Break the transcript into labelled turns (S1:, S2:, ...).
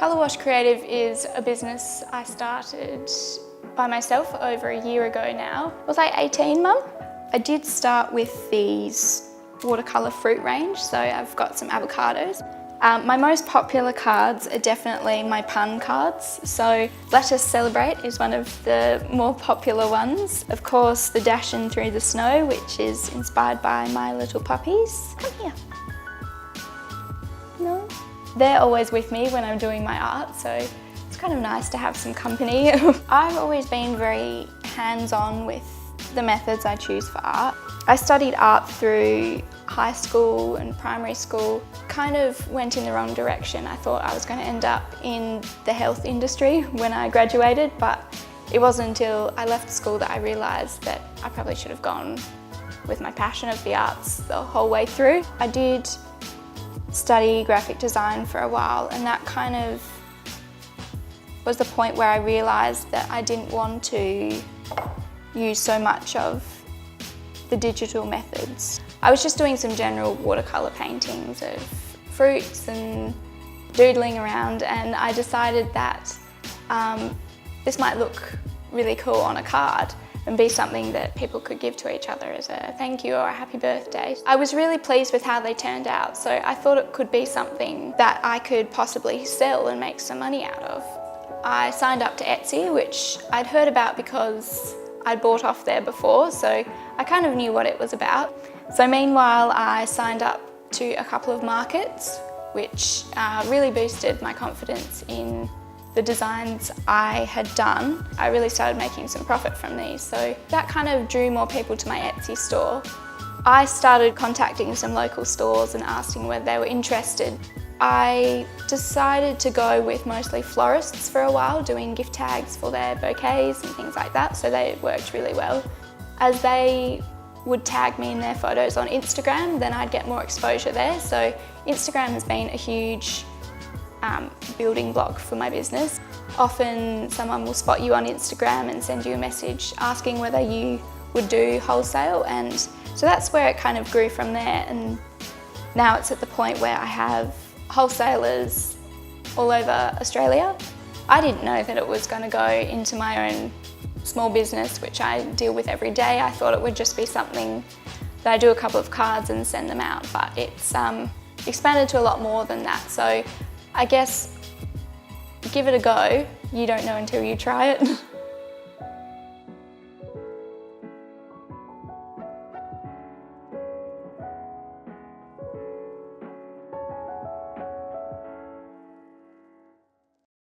S1: Colourwash Creative is a business I started by myself over a year ago now. Was I 18, Mum? I did start with these watercolour fruit range, so I've got some avocados. My most popular cards are definitely my pun cards. So Let Us Celebrate is one of the more popular ones. Of course, the Dashing Through the Snow, which is inspired by my little puppies. Come here. No? They're always with me when I'm doing my art, so it's kind of nice to have some company. I've always been very hands-on with the methods I choose for art. I studied art through high school and primary school. Kind of went in the wrong direction. I thought I was going to end up in the health industry when I graduated, but it wasn't until I left school that I realised that I probably should have gone with my passion of the arts the whole way through. I did study graphic design for a while, and that kind of was the point where I realised that I didn't want to use so much of the digital methods. I was just doing some general watercolour paintings of fruits and doodling around, and I decided that this might look really cool on a card and be something that people could give to each other as a thank you or a happy birthday. I was really pleased with how they turned out, so I thought it could be something that I could possibly sell and make some money out of. I signed up to Etsy, which I'd heard about because I'd bought off there before, so I kind of knew what it was about. So meanwhile, I signed up to a couple of markets, which really boosted my confidence in the designs I had done. I really started making some profit from these, so that kind of drew more people to my Etsy store. I started contacting some local stores and asking whether they were interested. I decided to go with mostly florists for a while, doing gift tags for their bouquets and things like that, so they worked really well. As they would tag me in their photos on Instagram, then I'd get more exposure there. So Instagram has been a huge building block for my business. Often someone will spot you on Instagram and send you a message asking whether you would do wholesale, and so that's where it kind of grew from there, and now it's at the point where I have wholesalers all over Australia. I didn't know that it was going to go into my own small business, which I deal with every day. I thought it would just be something that I do a couple of cards and send them out, but it's expanded to a lot more than that. So I guess give it a go. You don't know until you try it.